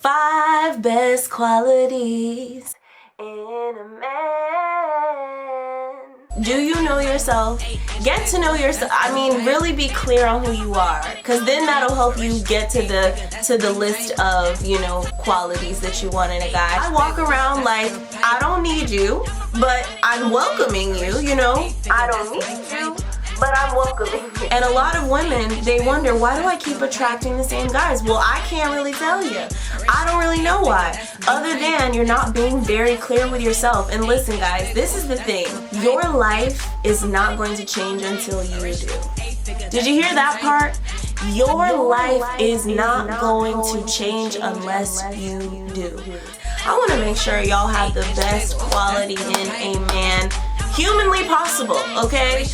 5 best qualities in a man. Do you know yourself? Get to know yourself. I mean, really be clear on who you are, because then that'll help you get to the list of, qualities that you want in a guy. I walk around like I don't need you, but I'm welcoming you, I don't need you, but I'm welcoming you. And a lot of women, they wonder, why do I keep attracting the same guys? Well, I can't really tell you. I don't really know why, other than you're not being very clear with yourself. And listen, guys, this is the thing. Your life is not going to change until you do. Did you hear that part? Your life is not going to change unless you do. I want to make sure y'all have the best quality in a man humanly possible, okay?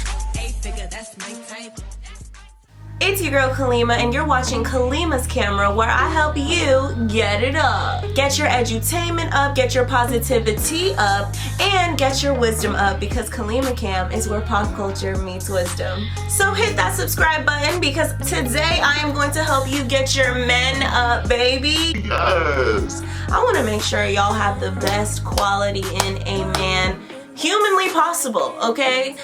It's your girl Kalima, and you're watching Kalima's Camera, where I help you get it up. Get your edutainment up, get your positivity up, and get your wisdom up, because Kalima Cam is where pop culture meets wisdom. So hit that subscribe button, because today I am going to help you get your men up, baby. Yes! I want to make sure y'all have the best quality in a man humanly possible, okay?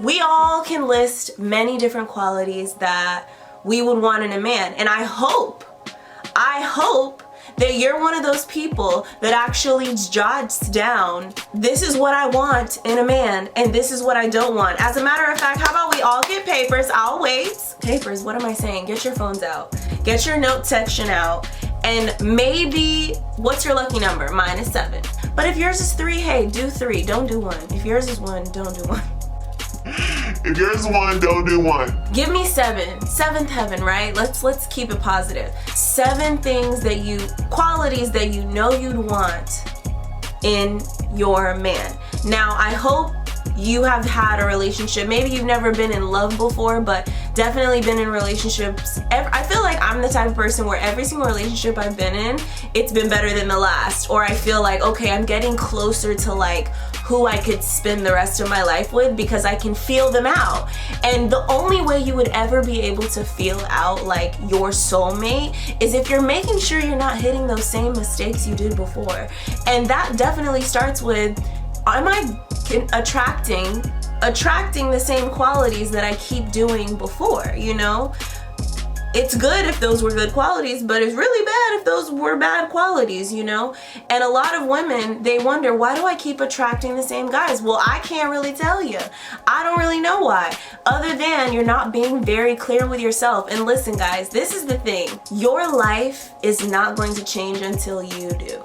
We all can list many different qualities that we would want in a man. And I hope that you're one of those people that actually jots down, this is what I want in a man, and this is what I don't want. As a matter of fact, how about we all get papers? I'll wait. Papers, what am I saying? Get your phones out. Get your note section out. And maybe, what's your lucky number? Mine is 7. But if yours is 3, hey, do 3. Don't do 1. If yours is 1, don't do 1. If yours is 1, don't do 1. Give me 7. 7th heaven, right? Let's keep it positive. 7 things qualities that you know you'd want in your man. Now, I hope you have had a relationship. Maybe you've never been in love before, but definitely been in relationships. I feel like I'm the type of person where every single relationship I've been in, it's been better than the last. Or I feel like, okay, I'm getting closer to like who I could spend the rest of my life with, because I can feel them out. And the only way you would ever be able to feel out like your soulmate is if you're making sure you're not hitting those same mistakes you did before. And that definitely starts with, am I attracting the same qualities that I keep doing before, It's good if those were good qualities, but it's really bad if those were bad qualities, And a lot of women, they wonder, why do I keep attracting the same guys? Well, I can't really tell you. I don't really know why, other than you're not being very clear with yourself. And listen, guys, this is the thing. Your life is not going to change until you do.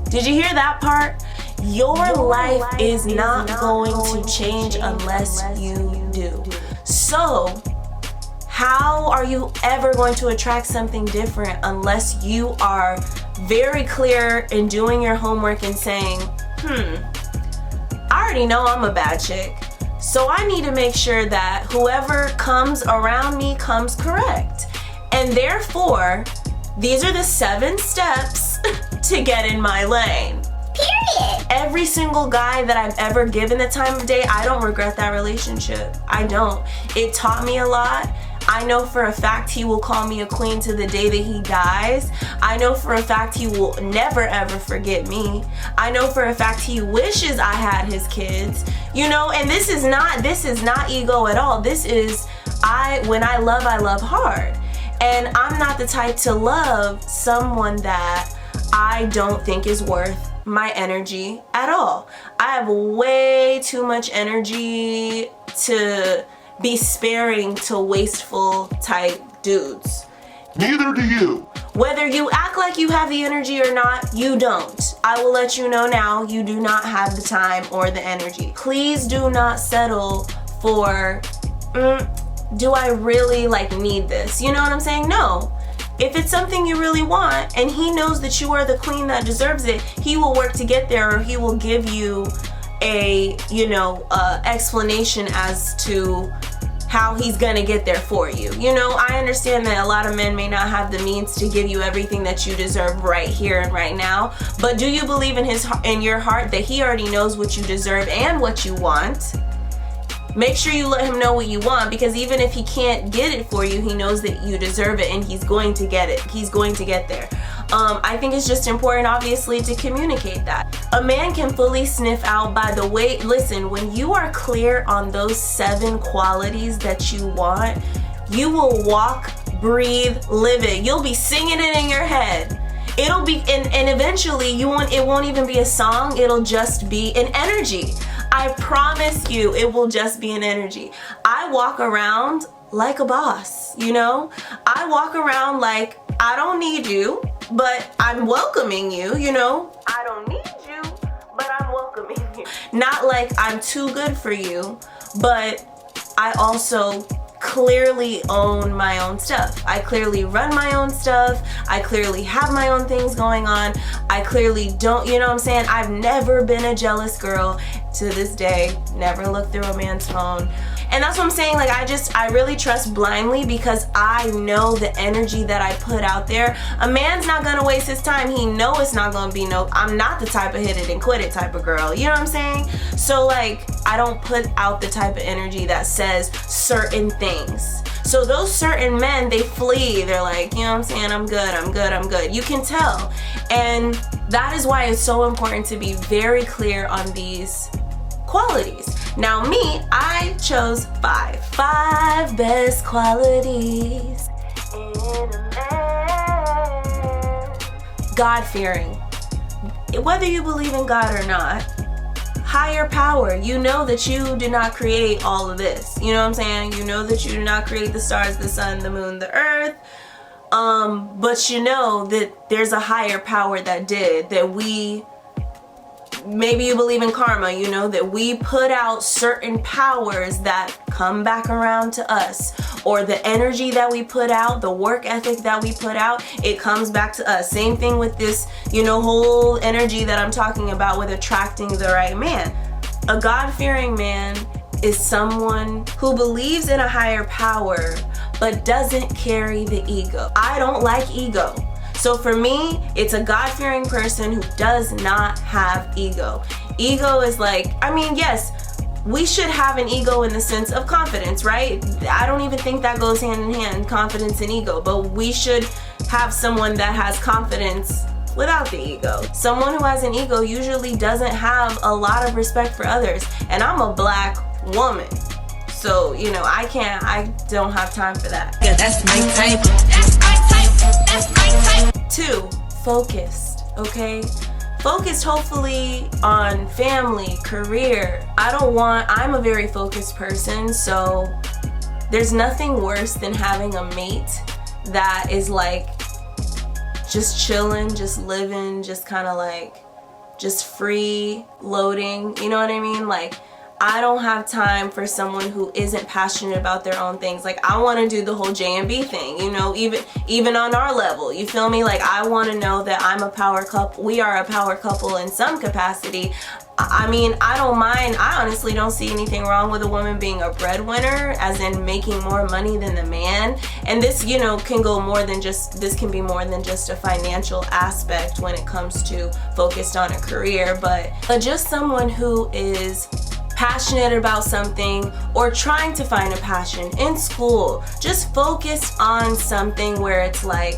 Did you hear that part? Your life is not going to change unless you do. So, how are you ever going to attract something different unless you are very clear in doing your homework and saying, I already know I'm a bad chick, so I need to make sure that whoever comes around me comes correct. And therefore, these are the 7 steps to get in my lane. Period. Every single guy that I've ever given the time of day, I don't regret that relationship. I don't. It taught me a lot. I know for a fact he will call me a queen to the day that he dies. I know for a fact he will never ever forget me. I know for a fact he wishes I had his kids. And this is not ego at all. This is, when I love hard. And I'm not the type to love someone that I don't think is worth my energy at all. I have way too much energy to be sparing to wasteful type dudes. Neither do you. Whether you act like you have the energy or not, you don't. I will let you know now, you do not have the time or the energy. Please do not settle for, do I really need this? You know what I'm saying? No. If it's something you really want and he knows that you are the queen that deserves it, he will work to get there, or he will give you a, explanation as to how he's gonna get there for you. I understand that a lot of men may not have the means to give you everything that you deserve right here and right now, but do you believe in your heart that he already knows what you deserve and what you want? Make sure you let him know what you want, because even if he can't get it for you, he knows that you deserve it and he's going to get it. He's going to get there. I think it's just important, obviously, to communicate that. A man can fully sniff out by the way, listen, when you are clear on those 7 qualities that you want, you will walk, breathe, live it. You'll be singing it in your head. It'll be, and eventually it won't even be a song, it'll just be an energy. I promise you, it will just be an energy. I walk around like a boss, you know? I walk around like I don't need you, but I'm welcoming you, you know? I don't need you, but I'm welcoming you. Not like I'm too good for you, but I also clearly own my own stuff. I clearly run my own stuff. I clearly have my own things going on. I clearly don't, you know what I'm saying? I've never been a jealous girl to this day. Never looked through a man's phone. And that's what I'm saying, like I really trust blindly because I know the energy that I put out there. A man's not gonna waste his time. He know it's not gonna be I'm not the type of hit it and quit it type of girl. You know what I'm saying? So like, I don't put out the type of energy that says certain things. So those certain men, they flee. They're like, you know what I'm saying? I'm good, I'm good, I'm good. You can tell. And that is why it's so important to be very clear on these qualities. Now me, I chose 5 best qualities in a man. God-fearing. Whether you believe in God or not, higher power. You know that you did not create all of this. You know what I'm saying? You know that you did not create the stars, the sun, the moon, the earth. But you know that there's a higher power that did, that maybe you believe in karma, you know, that we put out certain powers that come back around to us, or the energy that we put out, the work ethic that we put out, it comes back to us. Same thing with this, you know, whole energy that I'm talking about with attracting the right man. A God-fearing man is someone who believes in a higher power but doesn't carry the ego. I don't like ego. So for me, it's a God-fearing person who does not have ego. Ego is like, I mean, yes, we should have an ego in the sense of confidence, right? I don't even think that goes hand in hand, confidence and ego, but we should have someone that has confidence without the ego. Someone who has an ego usually doesn't have a lot of respect for others. And I'm a black woman. So, you know, I don't have time for that. Yeah, that's my type. That's my type. That's my type. 2, focused, okay? Focused hopefully on family, career. I'm a very focused person, so there's nothing worse than having a mate that is like just chilling, just living, just kind of like just free loading, you know what I mean? Like, I don't have time for someone who isn't passionate about their own things. Like, I want to do the whole J&B thing, you know, even on our level, you feel me? Like, I want to know that I'm a power couple. We are a power couple in some capacity. I mean, I don't mind. I honestly don't see anything wrong with a woman being a breadwinner, as in making more money than the man. And this, you know, can be more than just a financial aspect when it comes to focused on a career, but just someone who is passionate about something or trying to find a passion in school. Just focus on something where it's like,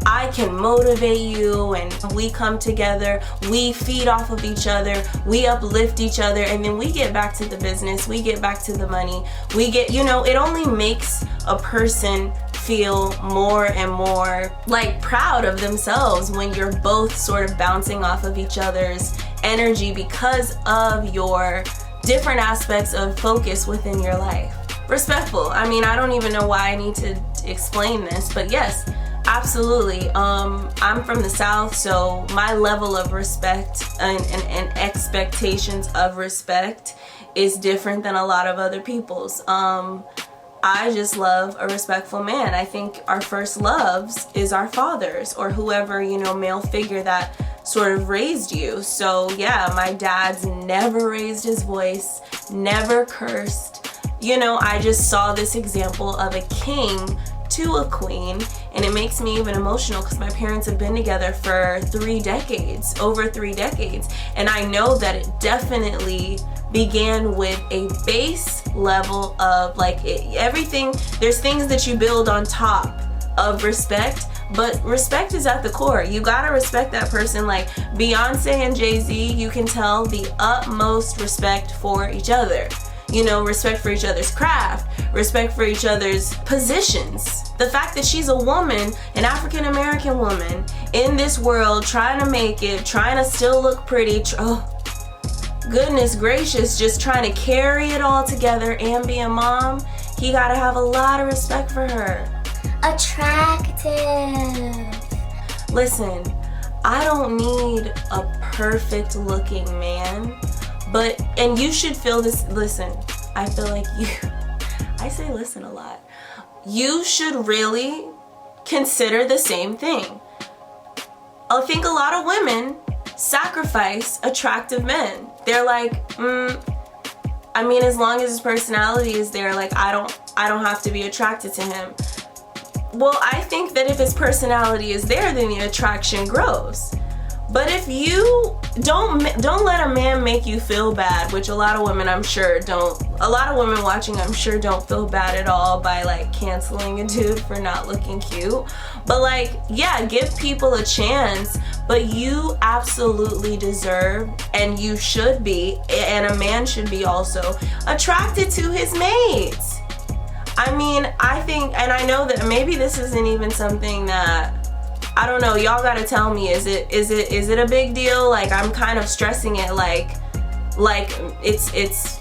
I can motivate you and we come together, we feed off of each other, we uplift each other, and then we get back to the business, we get back to the money, we get, you know, it only makes a person feel more and more like proud of themselves when you're both sort of bouncing off of each other's energy because of your different aspects of focus within your life. Respectful. I mean, I don't even know why I need to explain this, but yes, absolutely. I'm from the South, so my level of respect and expectations of respect is different than a lot of other people's. I just love a respectful man. I think our first loves is our fathers or whoever, you know, male figure that sort of raised you. So yeah, my dad's never raised his voice, never cursed. You know, I just saw this example of a king to a queen, and it makes me even emotional because my parents have been together for over 3 decades, and I know that it definitely began with a base level of like everything. There's things that you build on top of respect, but respect is at the core. You gotta respect that person. Like Beyonce and Jay-Z, you can tell the utmost respect for each other. You know, respect for each other's craft, respect for each other's positions. The fact that she's a woman, an African-American woman, in this world, trying to make it, trying to still look pretty, goodness gracious, just trying to carry it all together and be a mom, he gotta have a lot of respect for her. Attractive. Listen, I don't need a perfect looking man, and you should feel this, listen, I feel like I say listen a lot. You should really consider the same thing. I think a lot of women sacrifice attractive men. They're like, I mean, as long as his personality is there, like I don't have to be attracted to him. Well, I think that if his personality is there, then the attraction grows. But if you don't let a man make you feel bad, which a lot of women I'm sure don't, a lot of women watching I'm sure don't feel bad at all by like canceling a dude for not looking cute. But like, yeah, give people a chance, but you absolutely deserve, and you should be, and a man should be also, attracted to his mates. I mean, I think, and I know that maybe this isn't even something that, I don't know, y'all gotta tell me, is it a big deal? Like, I'm kind of stressing it like it's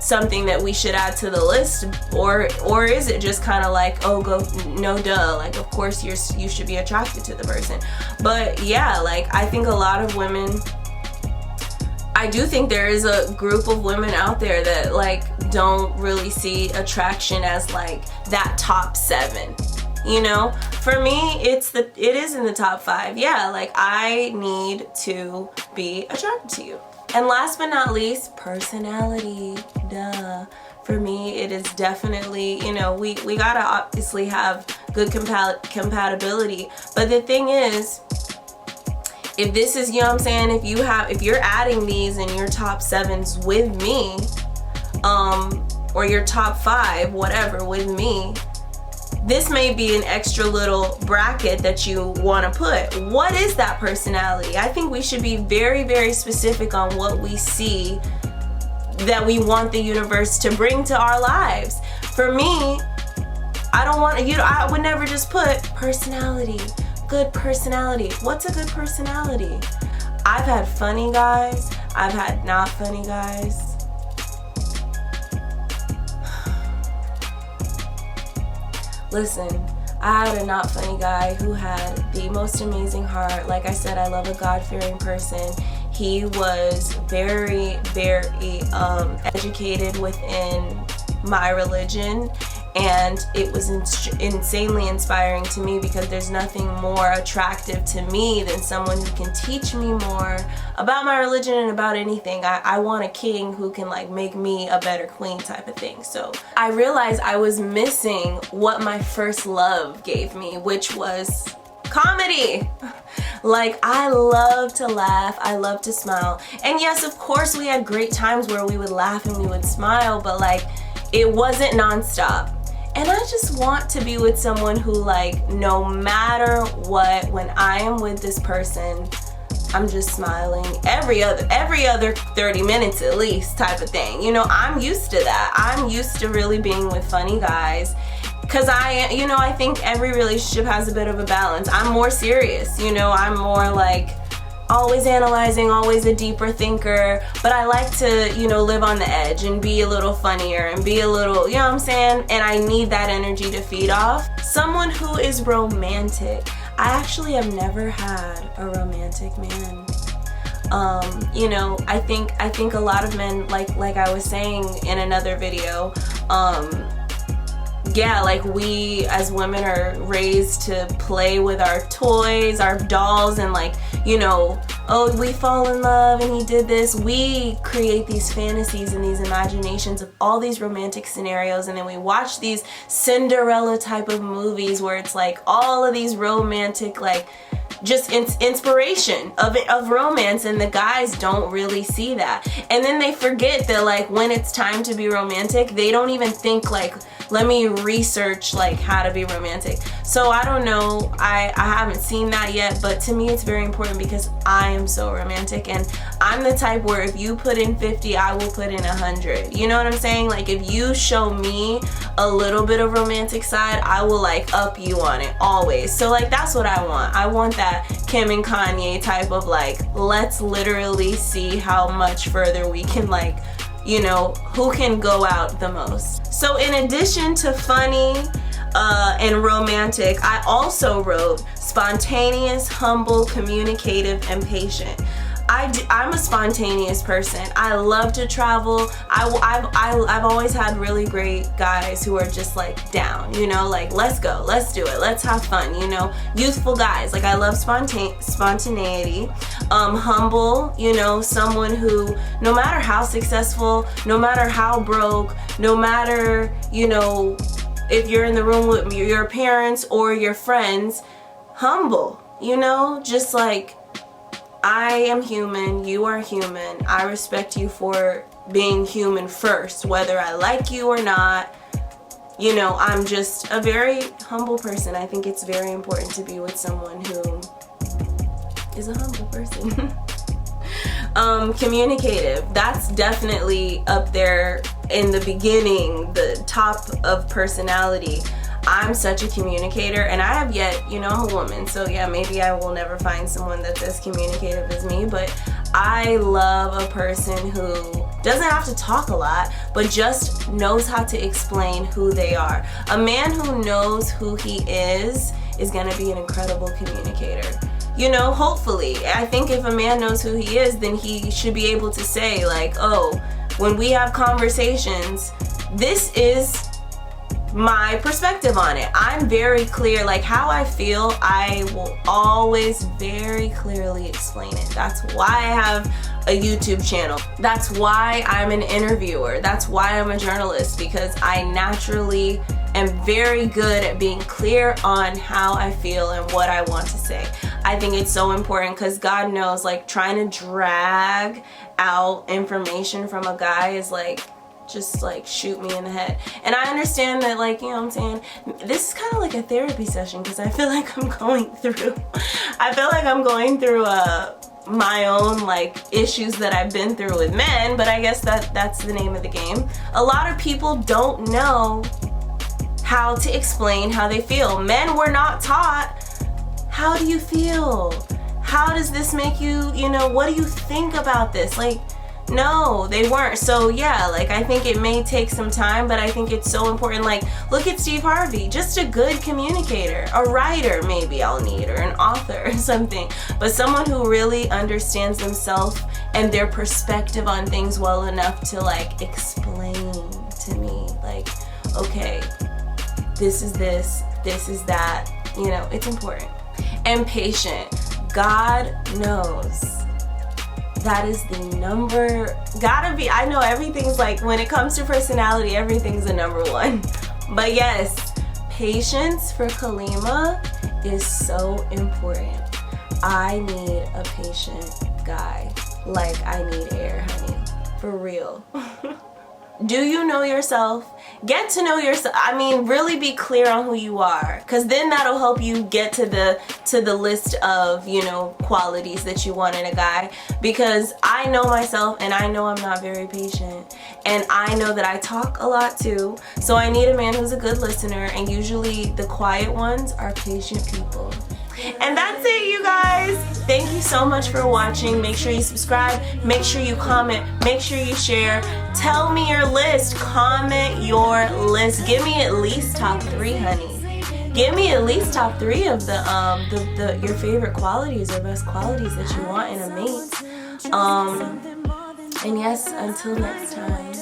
something that we should add to the list, or is it just kind of like, oh, no duh, like of course you should be attracted to the person. But yeah, like I think a lot of women, I do think there is a group of women out there that like don't really see attraction as like that top 7. You know, for me, it is in the top 5. Yeah, like I need to be attracted to you. And last but not least, personality. Duh. For me, it is definitely, you know, we gotta obviously have good compatibility. But the thing is, if this is, you know what I'm saying, if you're adding these in your top 7s with me, or your top 5, whatever, with me, this may be an extra little bracket that you want to put. What is that personality? I think we should be very, very specific on what we see that we want the universe to bring to our lives. For me, I would never just put personality, good personality. What's a good personality? I've had funny guys, I've had not funny guys. Listen, I had a not funny guy who had the most amazing heart. Like I said, I love a God-fearing person. He was very, very educated within my religion, and it was insanely inspiring to me, because there's nothing more attractive to me than someone who can teach me more about my religion and about anything. I want a king who can like make me a better queen type of thing. So I realized I was missing what my first love gave me, which was comedy. Like, I love to laugh, I love to smile. And yes, of course we had great times where we would laugh and we would smile, but like, it wasn't nonstop. And I just want to be with someone who, like, no matter what, when I am with this person, I'm just smiling every other 30 minutes at least type of thing. You know, I'm used to that. I'm used to really being with funny guys, because I think every relationship has a bit of a balance. I'm more serious, you know, I'm more like always analyzing, always a deeper thinker, but I like to, you know, live on the edge and be a little funnier and be a little, you know what I'm saying? And I need that energy to feed off. Someone who is romantic. I actually have never had a romantic man. You know, I think a lot of men, like I was saying in another video, yeah, like we as women are raised to play with our toys, our dolls, and like, you know, oh, we fall in love and he did this. We create these fantasies and these imaginations of all these romantic scenarios, and then we watch these Cinderella type of movies where it's like all of these romantic, like, just inspiration of romance, and the guys don't really see that. And then they forget that, like, when it's time to be romantic, they don't even think like, let me research like how to be romantic. So I don't know, I haven't seen that yet, but to me it's very important because I am so romantic, and I'm the type where if you put in 50, I will put in 100. You know what I'm saying? Like if you show me a little bit of romantic side, I will like up you on it always. So like that's what I want. I want that Kim and Kanye type of like, let's literally see how much further we can like, you know, who can go out the most. So in addition to funny and romantic, I also wrote spontaneous, humble, communicative, and patient. I'm a spontaneous person. I love to travel. I've always had really great guys who are just like down, you know, like let's go, let's do it, let's have fun, you know, youthful guys. Like I love spontaneity, humble, you know, someone who no matter how successful, no matter how broke, no matter, you know, if you're in the room with your parents or your friends, humble, you know, just like, I am human, you are human. I respect you for being human first, whether I like you or not. You know, I'm just a very humble person. I think it's very important to be with someone who is a humble person. Communicative, that's definitely up there in the beginning, the top of personality. I'm such a communicator, and I have yet, you know, I'm a woman, so yeah, maybe I will never find someone that's as communicative as me, but I love a person who doesn't have to talk a lot, but just knows how to explain who they are. A man who knows who he is gonna be an incredible communicator. You know, hopefully. I think if a man knows who he is, then he should be able to say like, oh, when we have conversations, this is my perspective on it. I'm very clear, like how I feel, I will always very clearly explain it. That's why I have a YouTube channel. That's why I'm an interviewer. That's why I'm a journalist, because I naturally am very good at being clear on how I feel and what I want to say. I think it's so important because God knows, like trying to drag out information from a guy is like, just like shoot me in the head. And I understand that, like, you know what I'm saying, this is kind of like a therapy session because I feel like I'm going through my own like issues that I've been through with men, but I guess that's the name of the game. A lot of people don't know how to explain how they feel. Men were not taught, how do you feel? How does this make you, you know, what do you think about this? Like, no, they weren't. So yeah, like I think it may take some time, but I think it's so important. Like look at Steve Harvey, just a good communicator. A writer maybe I'll need, or an author or something, but someone who really understands themselves and their perspective on things well enough to like explain to me like, okay, this is this is that, you know, it's important. And patient. God knows that is the number, gotta be, I know everything's like, when it comes to personality, everything's a number one. But yes, patience for Kalima is so important. I need a patient guy. Like I need air, honey. For real. Do you know yourself? Get to know yourself. I mean, really be clear on who you are, because then that'll help you get to the list of, you know, qualities that you want in a guy. Because I know myself, and I know I'm not very patient, and I know that I talk a lot too. So I need a man who's a good listener, and usually the quiet ones are patient people. And that's it, you guys. Thank you so much for watching. Make sure you subscribe, make sure you comment, make sure you share. Tell me your list. Comment your list. Give me at least top 3, honey. Give me at least top 3 of the your favorite qualities or best qualities that you want in a mate. And yes, until next time.